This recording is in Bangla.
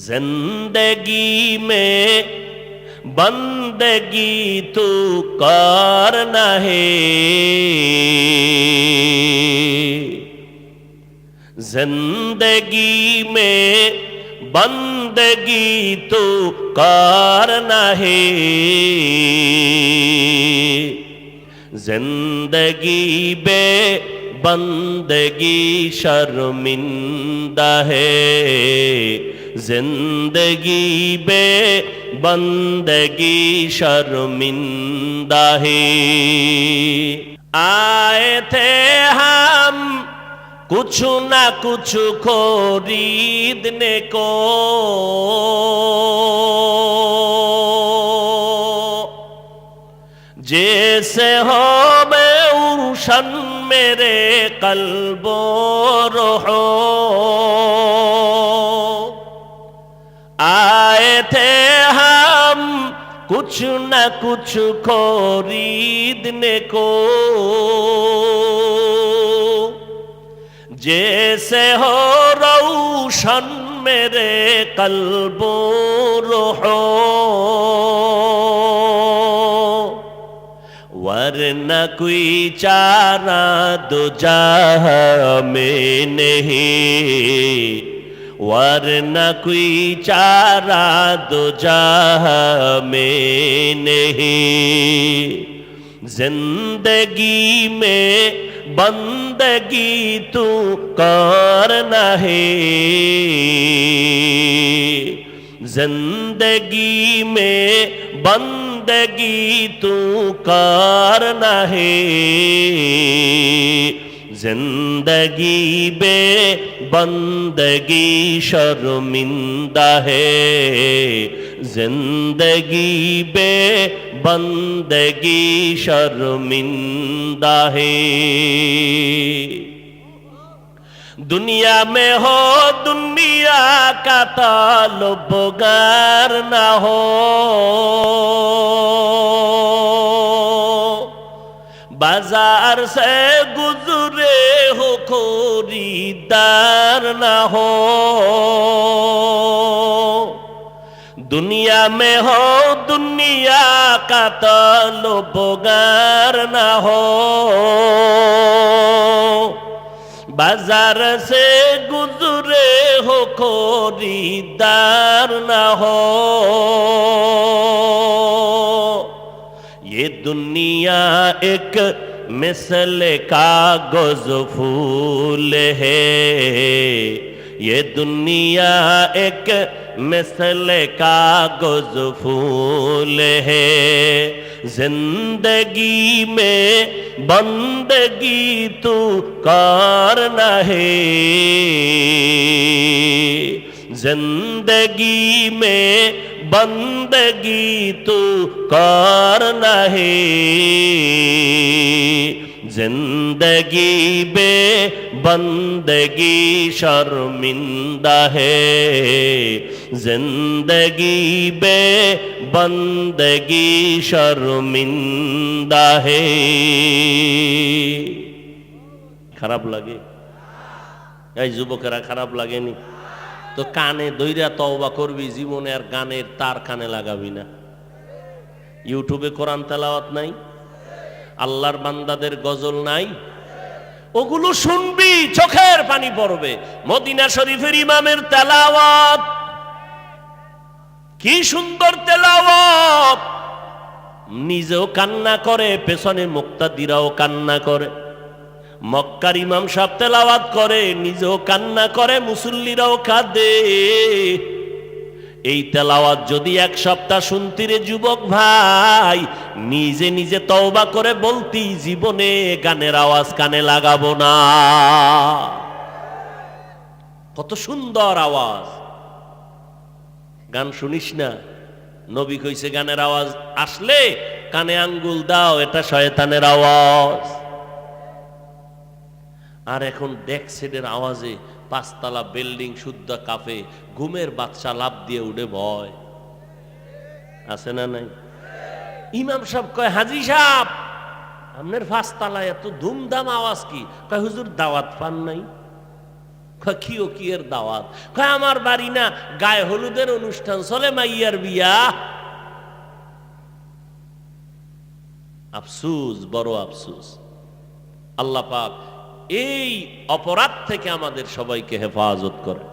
जिंदगी में बंदगी तू करना है, जिंदगी में बंदगी तू करना है, जिंदगी बे बंदगी शर्मिंदा है, जिंदगी बे बंदगी शर्मिंदा है। आए थे हम कुछ ना कुछ खरीदने को, जैसे हो मैं उशन मेरे कल्बो रोहो। आए थे हम कुछ न कुछ खरीदने को, जैसे हो रोशन मेरे कल्बो रोहो, वरना कोई चारा दो जहां में नहीं, वरना कोई चारा दो जहां में नहीं। जिंदगी में बंदगी तू करना है, जिंदगी में बंदगी तू करना है, जिंदगी बे बंदगी शर्मिंदा है, जिंदगी बे बंदगी शर्मिंदा है। दुनिया में हो दुनिया का ताल्लुबगार ना हो, बाजार से गुजरे हो खरीदार ना हो, दुनिया में हो दुनिया का ताल्लुबगार ना हो, बाजार से गुजरे हो खरीदार ना हो। ये दुनिया एक मिसल कागज फूल है, ये दुनिया एक मिसल कागज फूल है, जिंदगी में बंदगी तू करना है, जिंदगी में बंदगी तू करना है, जिंदगी बे बंदगी शर्मिंदा है, जिंदगी बे बंदगी शर्मिंदा है। খারাপ লাগে? এই যুবকেরা খারাপ লাগেনি? তো কানে দইরা তওবা করবি, জীবনে আর গানের তার কানে লাগাবি না। ইউটিউবে কোরআন তেলাওয়াত নাই, আল্লাহর বান্দাদের গজল নাই, ওগুলো শুনবি চোখের পানি পড়বে। মদিনা শরীফের ইমামের তেলাওয়াত কি সুন্দর তেলাওয়াত, নিজেও কান্না করে, পেছনে মুক্তাদিরাও কান্না করে। মক্কার ইমাম সাহেব তেলাওয়াত করে, নিজেও কান্না করে, মুসল্লিরাও কাঁদে। এই তেলাওয়াত যদি এক সপ্তাহ শুনতি রে যুবক ভাই, নিজে নিজে তওবা করে বলতি, জীবনে গানের আওয়াজ কানে লাগাবো না। কত সুন্দর আওয়াজ, গান শুনিস না? নবী কইছে গানের আওয়াজ আসলে কানে আঙ্গুল দাও, এটা শয়তানের আওয়াজ। আর এখন ডেক সেটের আওয়াজে পাঁচতলা বিল্ডিং শুদ্ধ কাফে ঘুমের বাদশা লাভ দিয়ে উঠে ভয় আছে না নাই? ইমাম সাহেব কয়, হাজি সাহেব আপনার পাঁচতলায় এত ধুমধাম আওয়াজ কি? কয়, হুজুর দাওয়াত পান নাই। কি ও কি এর দাওয়াত? আমার বাড়ি না, গায়ে হলুদের অনুষ্ঠান চলে, মাইয়ার বিয়া। আফসুস, বড় আফসুস। আল্লাহ পাক এই অপরাধ থেকে আমাদের সবাইকে হেফাজত করে।